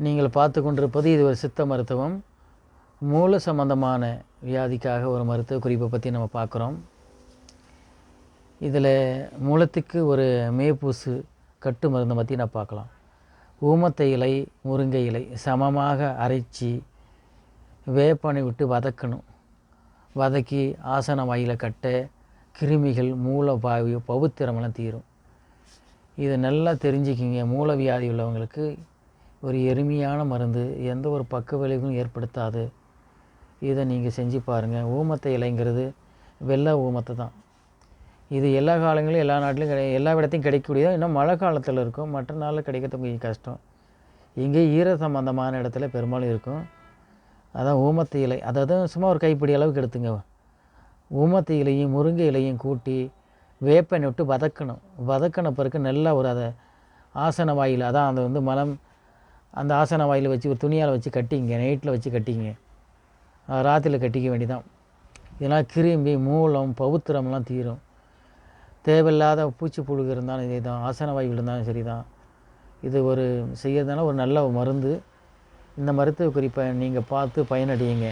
நீங்கள் பார்த்து கொண்டிருப்பது இது ஒரு சித்த மருத்துவம். மூல சம்பந்தமான வியாதிக்காக ஒரு மருத்துவ குறிப்பை பற்றி நம்ம பார்க்குறோம். இதில் மூலத்துக்கு ஒரு மேப்பூசு கட்டு மருந்தை பற்றி நான் பார்க்கலாம். ஊமத்தை இலை, முருங்கை இலை சமமாக அரைச்சி வேப்பனை விட்டு வதக்கணும். வதக்கி ஆசன வாயில் கட்ட கிருமிகள் மூல பாவி பவுத்திரமெல்லாம் தீரும். இதை நல்லா தெரிஞ்சுக்கிங்க. மூலவியாதி உள்ளவங்களுக்கு ஒரு எளிமையான மருந்து, எந்த ஒரு பக்க விளைவும் ஏற்படுத்தாது. இதை நீங்கள் செஞ்சு பாருங்கள். ஊமத்தை இலைங்கிறது வெள்ளை ஊமத்தை தான். இது எல்லா காலங்களிலும் எல்லா நாட்டிலும் எல்லா இடத்தையும் கிடைக்கக்கூடியது. இன்னும் மழை காலத்தில் இருக்கும், மற்ற நாளில் கிடைக்கிறது கொஞ்சம் கஷ்டம். இங்கே ஈர சம்பந்தமான இடத்துல பெரும்பாலும் இருக்கும். அதான் ஊமத்தை இலை. அதாவது சும்மா ஒரு கைப்பிடி அளவுக்கு எடுத்துங்க. ஊமத்தை இலையும் முருங்கை இலையும் கூட்டி வேப்பனை விட்டு வதக்கணும். வதக்கின பிறகு நல்லா ஒரு அதை ஆசன வாயில், அதான் அந்த மலம் அந்த ஆசன வாயில் வச்சு ஒரு துணியால் வச்சு கட்டிங்க. நைட்டில் வச்சு கட்டிங்க. ராத்திரியில் கட்டிக்க வேண்டிதான். இதெல்லாம் கிருமி மூலம் பவுத்திரம்லாம் தீரும். தேவையில்லாத பூச்சி புழுகு இருந்தாலும் இதே தான், ஆசன வாயில் இருந்தாலும் சரி தான். இது ஒரு செய்யறதுனால ஒரு நல்ல மருந்து. இந்த மருத்துவ குறிப்பை நீங்கள் பார்த்து பயனடையுங்க.